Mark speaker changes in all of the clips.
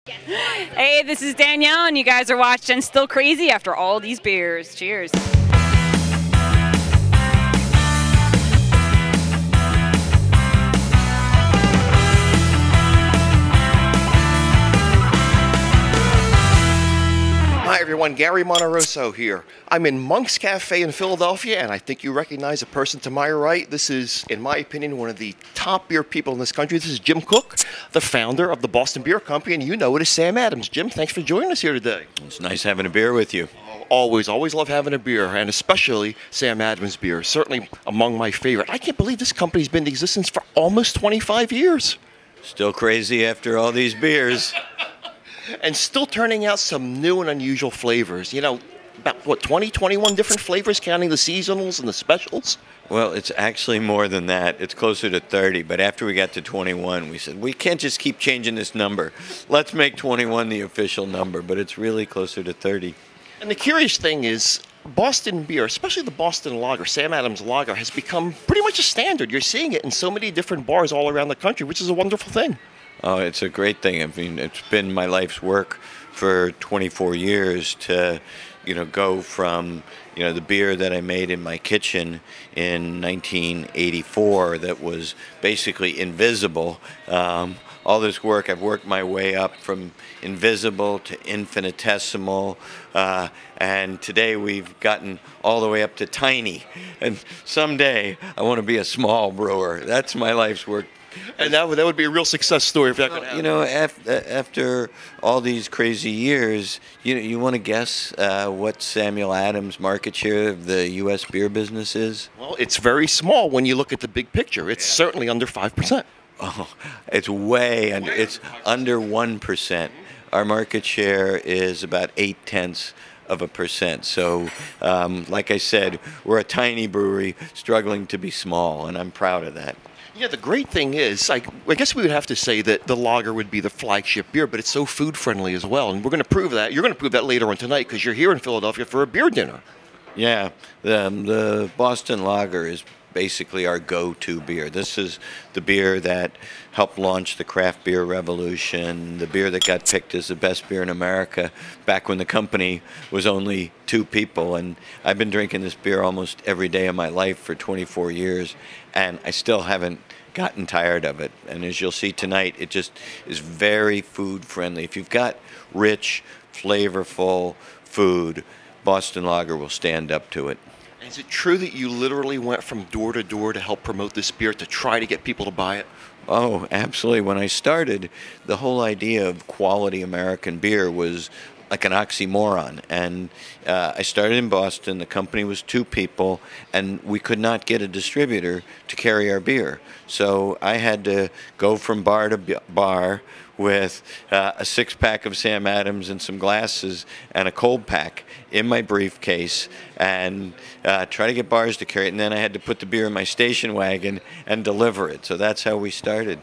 Speaker 1: Hey, this is Danielle, and you guys are watching Still Crazy After All These Beers. Cheers.
Speaker 2: Hi everyone, Gary Monterosso here. I'm in Monk's Cafe in Philadelphia, and I think you recognize the person to my right. This is, in my opinion, one of the top beer people in this country. This is Jim Koch, the founder of the Boston Beer Company, and you know it as Sam Adams. Jim, thanks for joining us here today.
Speaker 3: It's nice having a beer with you.
Speaker 2: Always love having a beer, and especially Sam Adams beer. Certainly among my favorite. I can't believe this company's been in existence for almost 25 years.
Speaker 3: Still crazy after all these beers.
Speaker 2: And still turning out some new and unusual flavors. You know, about, what, 20, 21 different flavors, counting the seasonals and the specials?
Speaker 3: Well, it's actually more than that. It's closer to 30, but after we got to 21, we said, we can't just keep changing this number. Let's make 21 the official number, but it's really closer to 30.
Speaker 2: And the curious thing is, Boston beer, especially the Boston Lager, Sam Adams Lager, has become pretty much a standard. You're seeing it in so many different bars all around the country, which is a wonderful thing.
Speaker 3: Oh, it's a great thing. I mean, it's been my life's work for 24 years to, go from, the beer that I made in my kitchen in 1984 that was basically invisible. All this work, I've worked my way up from invisible to infinitesimal, and today we've gotten all the way up to tiny. And someday I want to be a small brewer. That's my life's work.
Speaker 2: And that would be a real success story if that could happen.
Speaker 3: After all these crazy years, you want to guess what Samuel Adams' market share of the U.S. beer business is?
Speaker 2: Well, it's very small when you look at the big picture. It's certainly under 5%.
Speaker 3: Oh, it's way under. It's under 1%. Our market share is about 0.8%. So, like I said, we're a tiny brewery struggling to be small, and I'm proud of that.
Speaker 2: Yeah, the great thing is, I guess we would have to say that the lager would be the flagship beer, but it's so food friendly as well. And we're going to prove that. You're going to prove that later on tonight because you're here in Philadelphia for a beer dinner.
Speaker 3: Yeah, the Boston Lager is basically our go-to beer. This is the beer that helped launch the craft beer revolution, the beer that got picked as the best beer in America back when the company was only 2 people. And I've been drinking this beer almost every day of my life for 24 years, and I still haven't gotten tired of it. And as you'll see tonight, it just is very food friendly. If you've got rich, flavorful food, Boston Lager will stand up to it.
Speaker 2: Is it true that you literally went from door to door to help promote this beer to try to get people to buy it?
Speaker 3: Oh, absolutely. When I started, the whole idea of quality American beer was like an oxymoron. And I started in Boston. The company was 2 people, and we could not get a distributor to carry our beer. So I had to go from bar to bar with a 6-pack of Sam Adams and some glasses and a cold pack in my briefcase and try to get bars to carry it. And then I had to put the beer in my station wagon and deliver it. So that's how we started.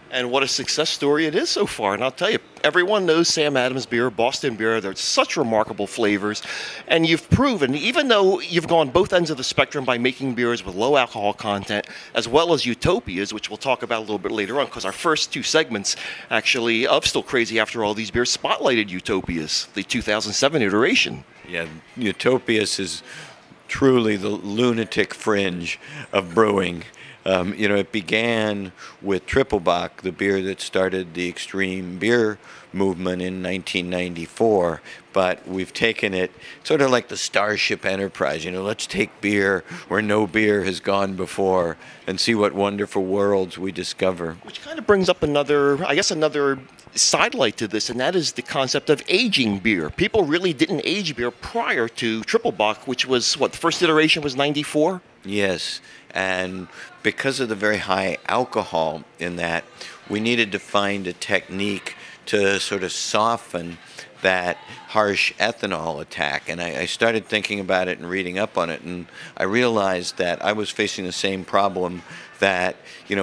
Speaker 2: And what a success story it is so far. And I'll tell you, everyone knows Sam Adams beer, Boston beer. They're such remarkable flavors. And you've proven, even though you've gone both ends of the spectrum by making beers with low alcohol content, as well as utopias, which we'll talk about a little bit later on, because our first 2 segments, actually, of Still Crazy After All These Beers, spotlighted utopias, the 2007 iteration.
Speaker 3: Yeah, utopias is truly the lunatic fringe of brewing. It began with Triple Bock, the beer that started the extreme beer movement in 1994, but we've taken it sort of like the Starship Enterprise. Let's take beer where no beer has gone before and see what wonderful worlds we discover.
Speaker 2: Which kind of brings up another sidelight to this, and that is the concept of aging beer. People really didn't age beer prior to Triple Bock, which was, the first iteration was 94?
Speaker 3: Yes, and because of the very high alcohol in that, we needed to find a technique to sort of soften that harsh ethanol attack. And I started thinking about it and reading up on it, and I realized that I was facing the same problem that,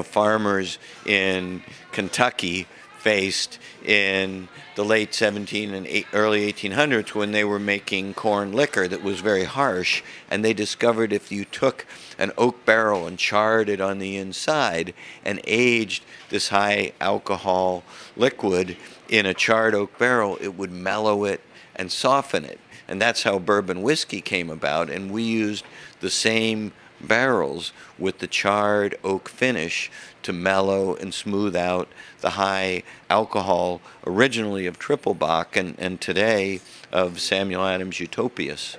Speaker 3: farmers in Kentucky faced in the late 17 and early 1800s when they were making corn liquor that was very harsh, and they discovered if you took an oak barrel and charred it on the inside and aged this high alcohol liquid in a charred oak barrel, it would mellow it and soften it. And that's how bourbon whiskey came about, and we used the same barrels with the charred oak finish to mellow and smooth out the high alcohol originally of Triple Bock and today of Samuel Adams Utopias.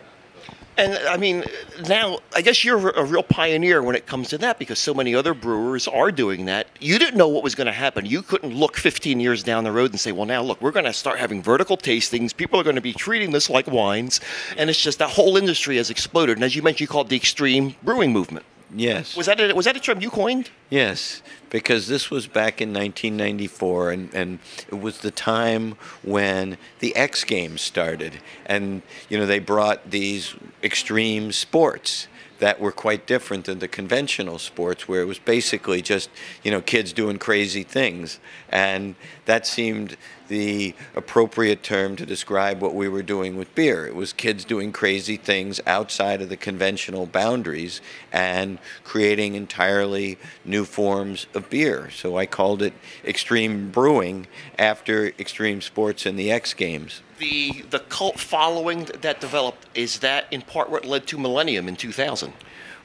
Speaker 2: And I mean, now I guess you're a real pioneer when it comes to that, because so many other brewers are doing that. You didn't know what was going to happen. You couldn't look 15 years down the road and say, well, now look, we're going to start having vertical tastings. People are going to be treating this like wines. And it's just that whole industry has exploded. And as you mentioned, you called it the extreme brewing movement.
Speaker 3: Yes.
Speaker 2: Was that a term you coined?
Speaker 3: Yes, because this was back in 1994, and it was the time when the X Games started, and they brought these extreme sports that were quite different than the conventional sports, where it was basically just kids doing crazy things, and that seemed the appropriate term to describe what we were doing with beer. It was kids doing crazy things outside of the conventional boundaries and creating entirely new forms of beer. So I called it extreme brewing after extreme sports and the X Games.
Speaker 2: The cult following that developed, is that in part what led to Millennium in 2000?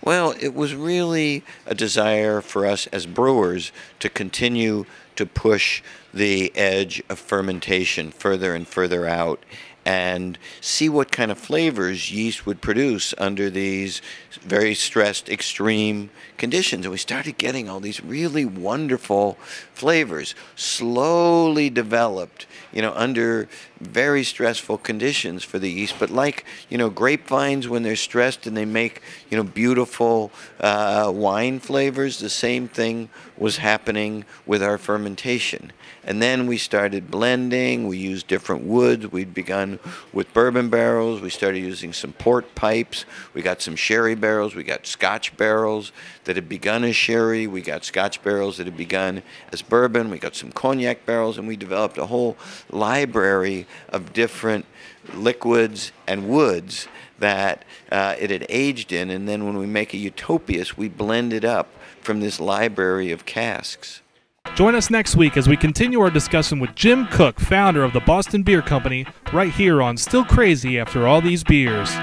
Speaker 3: Well, it was really a desire for us as brewers to continue to push the edge of fermentation further and further out and see what kind of flavors yeast would produce under these very stressed, extreme conditions. And we started getting all these really wonderful flavors, slowly developed, under very stressful conditions for the yeast. But like, grapevines when they're stressed and they make, beautiful wine flavors, the same thing was happening with our fermentation. And then we started blending. We used different woods. We'd begun with bourbon barrels. We started using some port pipes. We got some sherry barrels. We got Scotch barrels that had begun as sherry. We got Scotch barrels that had begun as bourbon. We got some cognac barrels, and we developed a whole library of different liquids and woods that it had aged in. And then when we make a Utopias, we blend it up from this library of casks.
Speaker 4: Join us next week as we continue our discussion with Jim Koch, founder of the Boston Beer Company, right here on Still Crazy After All These Beers.